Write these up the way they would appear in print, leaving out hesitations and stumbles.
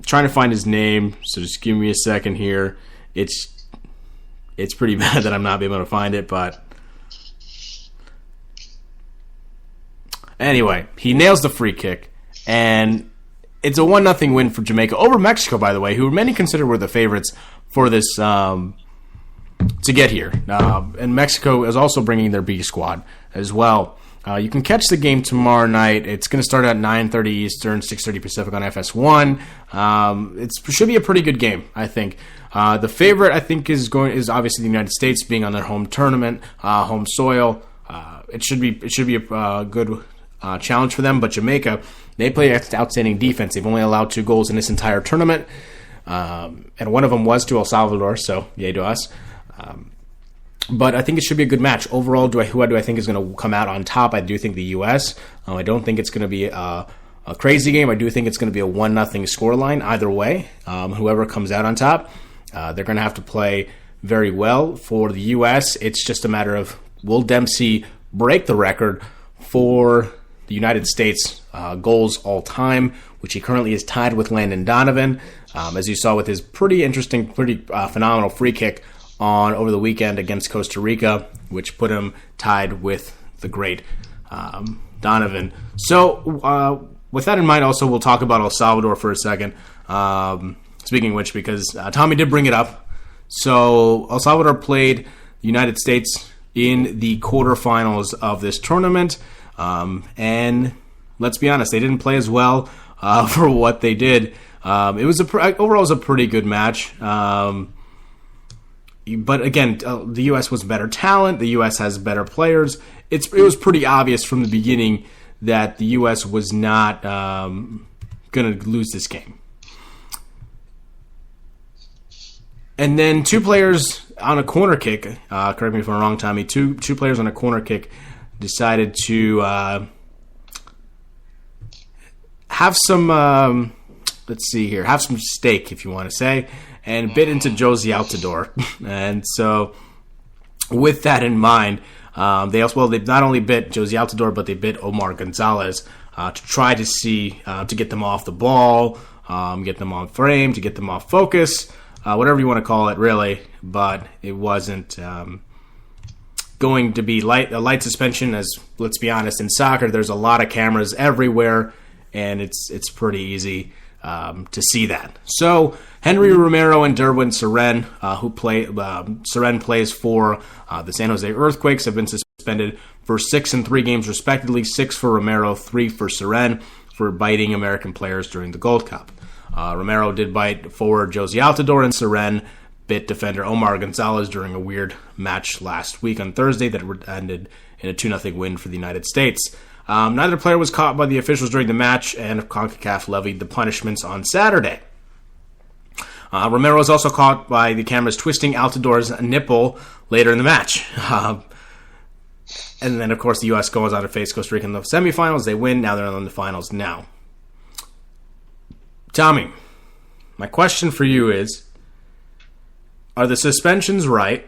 trying to find his name, so just give me a second here. It's pretty bad that I'm not being able to find it, but anyway, he nails the free kick, and it's a 1-0 win for Jamaica over Mexico, by the way, who many consider were the favorites for this to get here. And Mexico is also bringing their B squad as well. You can catch the game tomorrow night. It's going to start at 9:30 Eastern, 6:30 Pacific on FS1. It should be a pretty good game, I think. The favorite, I think, is obviously the United States, being on their home tournament, home soil. It should be a good challenge for them. But Jamaica, they play outstanding defense. They've only allowed 2 goals in this entire tournament, and one of them was to El Salvador. So yay to us. But I think it should be a good match. Overall, who do I think is going to come out on top? I do think the U.S. I don't think it's going to be a crazy game. I do think it's going to be a 1-0 scoreline either way. Whoever comes out on top, they're going to have to play very well. For the U.S., it's just a matter of, will Dempsey break the record for the United States goals all time, which he currently is tied with Landon Donovan, as you saw with his pretty phenomenal free kick over the weekend against Costa Rica, which put him tied with the great Donovan. So with that in mind, also, we'll talk about El Salvador for a second. Speaking of which, because Tommy did bring it up. So El Salvador played the United States in the quarterfinals of this tournament. And let's be honest, they didn't play as well for what they did. Overall, it was a pretty good match. But again, the U.S. was better talent. The U.S. has better players. It was pretty obvious from the beginning that the U.S. was not going to lose this game. And then 2 players on a corner kick, correct me if I'm wrong, Tommy, two players on a corner kick decided to have some, have some steak, if you want to say, and bit into Jozy Altidore. And so with that in mind, they not only bit Jozy Altidore, but they bit Omar Gonzalez to try to see, to get them off the ball, get them on frame, to get them off focus, whatever you want to call it, really. But it wasn't going to be a light suspension, as, let's be honest, in soccer, there's a lot of cameras everywhere, and it's pretty easy to see that. So Henry Romero and Derwin Seren, Seren plays for the San Jose Earthquakes, have been suspended for 6 and 3 games respectively. 6 for Romero, 3 for Seren, for biting American players during the Gold Cup. Romero did bite forward Jozy Altidore, and Seren bit defender Omar Gonzalez during a weird match last week on Thursday that ended in a 2-0 win for the United States. Neither player was caught by the officials during the match, and CONCACAF levied the punishments on Saturday. Romero was also caught by the cameras twisting Altidore's nipple later in the match. And then, of course, the U.S. goes on to face Costa Rica in the semifinals. They win. Now they're in the finals now. Tommy, my question for you is, are the suspensions right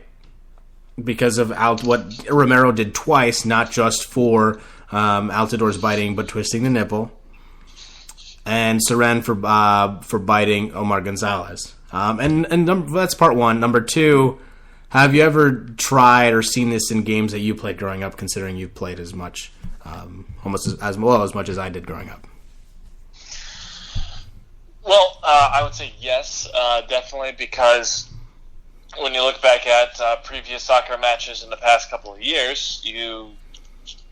because of what Romero did twice, not just for Altidore's biting, but twisting the nipple, and Seren for biting Omar Gonzalez? And that's part one. Number 2, have you ever tried or seen this in games that you played growing up, considering you've played as much, almost as much as I did growing up? Well, I would say yes, definitely, because when you look back at previous soccer matches in the past couple of years, you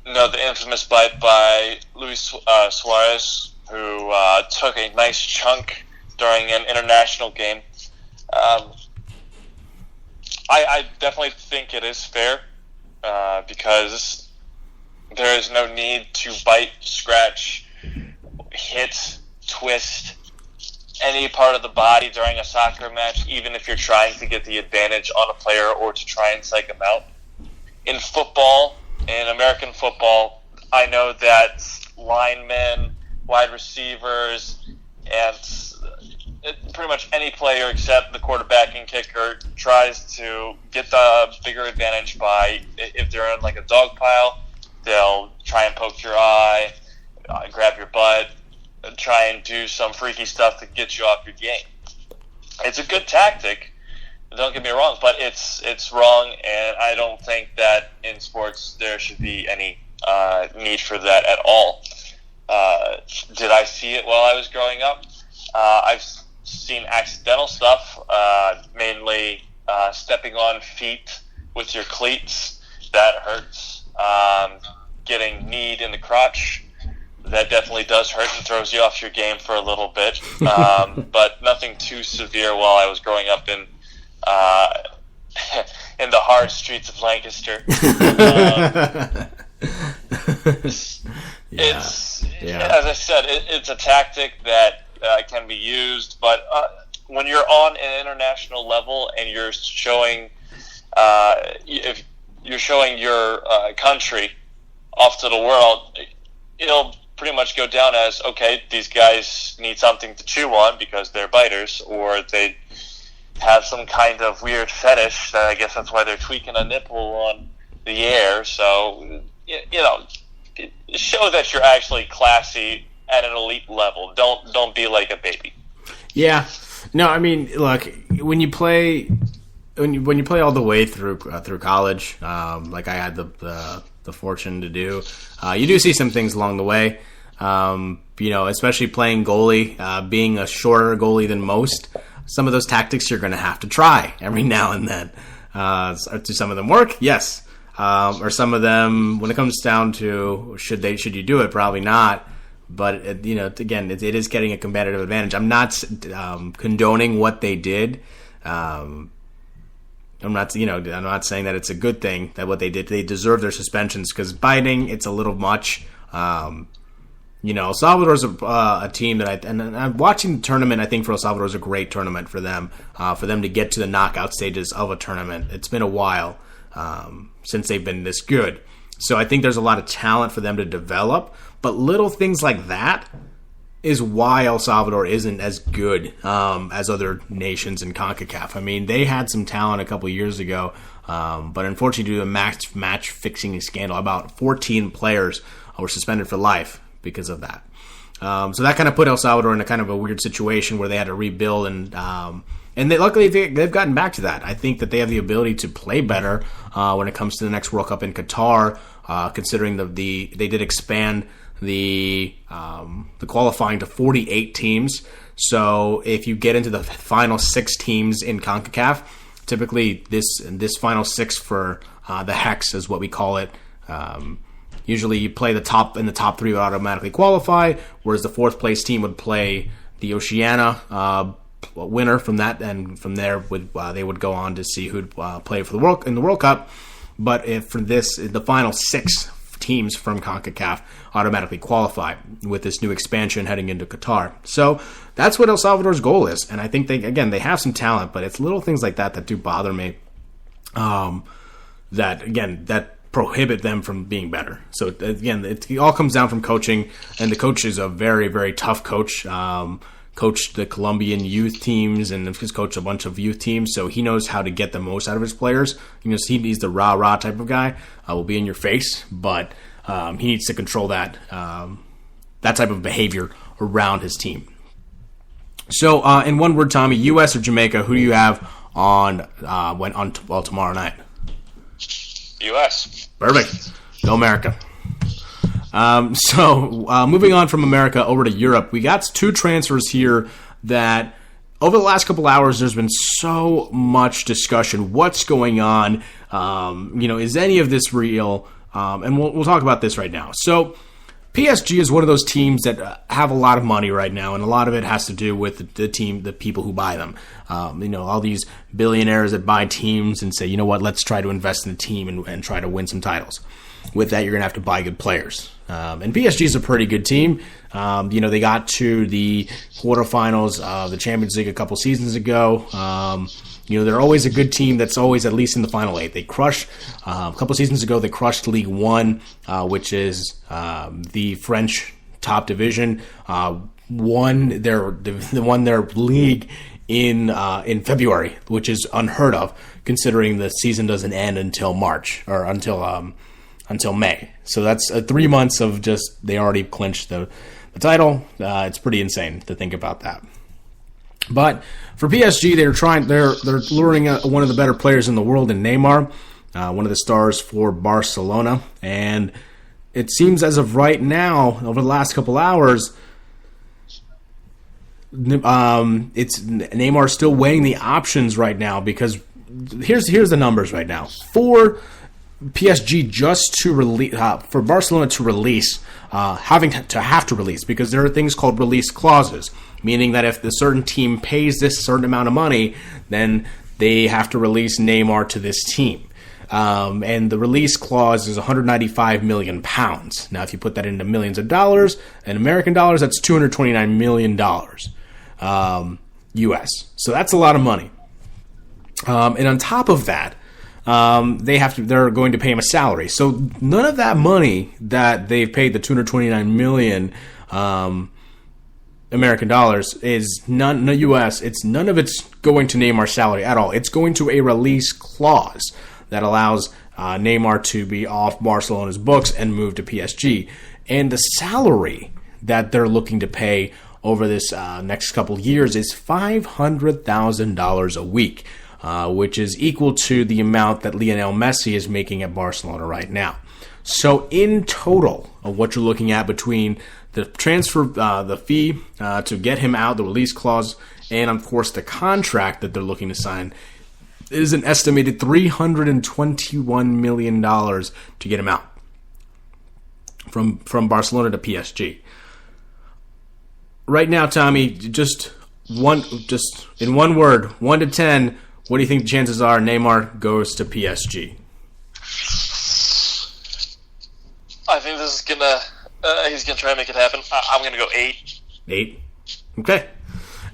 know the infamous bite by Luis Suarez, who took a nice chunk during an international game. I definitely think it is fair, because there is no need to bite, scratch, hit, twist any part of the body during a soccer match, even if you're trying to get the advantage on a player or to try and psych him out. In football, in American football, I know that linemen, wide receivers, and pretty much any player except the quarterback and kicker tries to get the bigger advantage by, if they're in like a dog pile, they'll try and poke your eye, grab your butt, try and do some freaky stuff to get you off your game. It's a good tactic, don't get me wrong, but it's wrong, and I don't think that in sports there should be any need for that at all. Did I see it while I was growing up? I've seen accidental stuff, mainly stepping on feet with your cleats. That hurts. Getting kneed in the crotch, that definitely does hurt and throws you off your game for a little bit. But nothing too severe while I was growing up in the hard streets of Lancaster. It's as I said, it's a tactic that can be used, but when you're on an international level and you're showing, if you're showing your country off to the world, it'll pretty much go down as, okay, these guys need something to chew on because they're biters, or they have some kind of weird fetish. I guess that's why they're tweaking a nipple on the air. So, show that you're actually classy at an elite level. Don't be like a baby. Yeah. No, I mean, look, when you play all the way through college, like I had the fortune to do, you do see some things along the way. Especially playing goalie, being a shorter goalie than most, some of those tactics you're going to have to try every now and then. Do some of them work? Yes. Or some of them, when it comes down to should you do it, probably not. But again, it is getting a competitive advantage. I'm not condoning what they did. I'm not saying that it's a good thing that what they did. They deserve their suspensions because biting, it's a little much. El Salvador's a team that I'm watching the tournament. I think for El Salvador is a great tournament for them to get to the knockout stages of a tournament. It's been a while since they've been this good. So I think there's a lot of talent for them to develop, but little things like that is why El Salvador isn't as good as other nations in CONCACAF. I mean, they had some talent a couple years ago, but unfortunately due to a match fixing scandal, about 14 players were suspended for life because of that. So that kind of put El Salvador in a kind of a weird situation where they had to rebuild, and luckily they've gotten back to that. I think that they have the ability to play better when it comes to the next World Cup in Qatar, considering they did expand the qualifying to 48 teams. So if you get into the final 6 teams in CONCACAF, typically this final 6 for the Hex is what we call it. Usually you play the top 3 would automatically qualify, whereas the 4th place team would play the Oceania winner from that, and from there they would go on to see who'd play for the World Cup. But if for this, the final 6 teams from CONCACAF automatically qualify with this new expansion heading into Qatar. So that's what El Salvador's goal is, and I think they have some talent, but it's little things like that do bother me. That prohibit them from being better. So again, it all comes down from coaching, and the coach is a very, very tough coach. Coached the Colombian youth teams and has coached a bunch of youth teams, so he knows how to get the most out of his players. He's the rah-rah type of guy. Will be in your face, but he needs to control that type of behavior around his team. So, in one word, Tommy, U.S. or Jamaica, who do you have on tomorrow night? U.S. Perfect. Go America. Moving on from America over to Europe, we got 2 transfers here that over the last couple hours there's been so much discussion. What's going on? Is any of this real? And we'll talk about this right now. So PSG is one of those teams that have a lot of money right now, and a lot of it has to do with the people who buy them. All these billionaires that buy teams and say, you know what, let's try to invest in the team and try to win some titles. With that, you're going to have to buy good players. And PSG is a pretty good team. They got to the quarterfinals of the Champions League a couple seasons ago. They're always a good team that's always at least in the final 8. They crushed, a couple seasons ago, they crushed Ligue 1, which is the French top division. Won their league in February, which is unheard of, considering the season doesn't end until March, or until May. So that's 3 months of just, they already clinched the the title. It's pretty insane to think about that. But for PSG, they're luring one of the better players in the world in Neymar, one of the stars for Barcelona, and it seems as of right now, over the last couple hours, it's Neymar still weighing the options right now, because here's the numbers right now for PSG just to release for Barcelona to release, have to release, because there are things called release clauses, meaning that if the certain team pays this certain amount of money, then they have to release Neymar to this team. And the release clause is 195 million pounds. Now, if you put that into millions of dollars, in American dollars, that's $229 million US. So that's a lot of money. And on top of that, they're going to pay him a salary. So none of that money that they've paid, the 229 million American dollars, is none US. None of it's going to Neymar's salary at all. It's going to a release clause that allows Neymar to be off Barcelona's books and move to PSG. And the salary that they're looking to pay over this next couple of years is $500,000 a week, which is equal to the amount that Lionel Messi is making at Barcelona right now. So in total, of what you're looking at between the transfer, the fee to get him out, the release clause, and of course the contract that they're looking to sign, is an estimated $321 million to get him out from Barcelona to PSG. Right now, Tommy, just in one word, 1 to 10, what do you think the chances are Neymar goes to PSG? I think this is he's gonna try and make it happen. I'm gonna go 8. 8? Okay.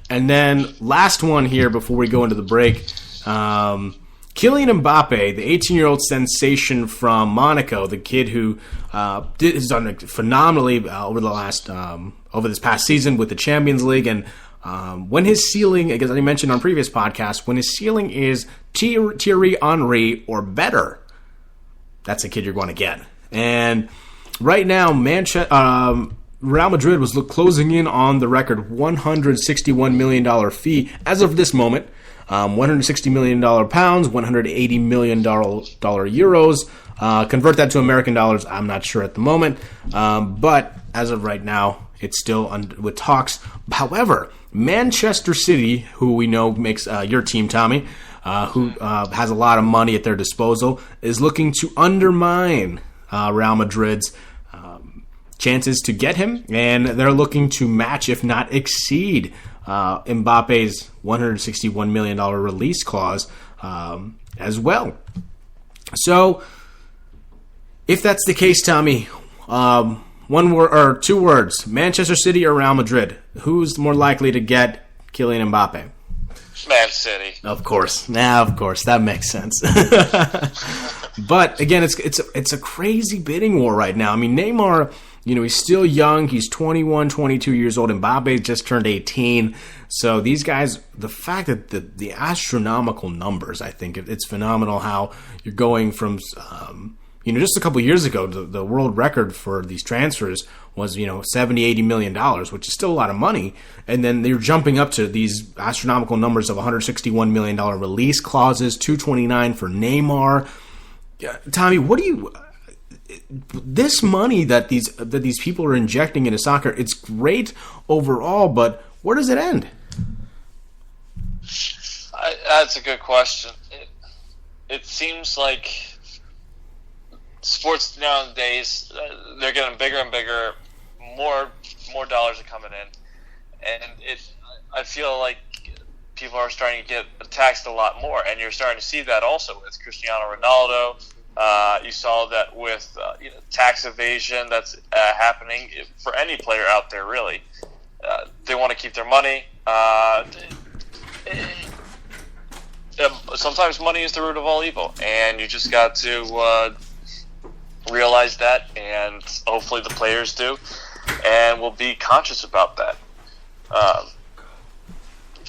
And then last one here before we go into the break. Kylian Mbappe, the 18-year-old sensation from Monaco, the kid who has done phenomenally over this past season with the Champions League, and when his ceiling, as I mentioned on previous podcasts, when his ceiling is Thierry Henry or better, that's a kid you're going to get. And right now, Real Madrid was closing in on the record $161 million fee as of this moment. $160 million pounds, $180 million euros. Convert that to American dollars, I'm not sure at the moment. But as of right now, it's still with talks. However, Manchester City, who we know makes your team, Tommy, who has a lot of money at their disposal, is looking to undermine Real Madrid's chances to get him, and they're looking to match, if not exceed, Mbappe's $161 million release clause as well. So, if that's the case, Tommy, one word or 2 words: Manchester City or Real Madrid? Who's more likely to get Kylian Mbappe? Man City. Of course. Of course, that makes sense. But again, it's a crazy bidding war right now. I mean, Neymar, he's still young. He's 21, 22 years old. Mbappe just turned 18. So these guys, the fact that the astronomical numbers, I think it's phenomenal how you're going from, just a couple years ago, the world record for these transfers was, $70, $80 million, which is still a lot of money. And then they're jumping up to these astronomical numbers of $161 million release clauses, $229 for Neymar. Tommy, this money that these people are injecting into soccer, it's great overall, but where does it end? That's a good question. It seems like sports nowadays, they're getting bigger and bigger. More dollars are coming in, and I feel like people are starting to get taxed a lot more, and you're starting to see that also with Cristiano Ronaldo. You saw that with tax evasion that's happening for any player out there, really. They want to keep their money. Sometimes money is the root of all evil, and you just got to realize that, and hopefully the players do, and will be conscious about that.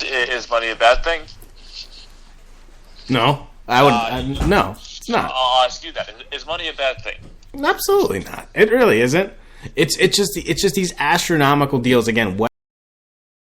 Is money a bad thing? No, I would. No, it's not. I'll ask you that. Is money a bad thing? Absolutely not. It really isn't. It's just these astronomical deals again.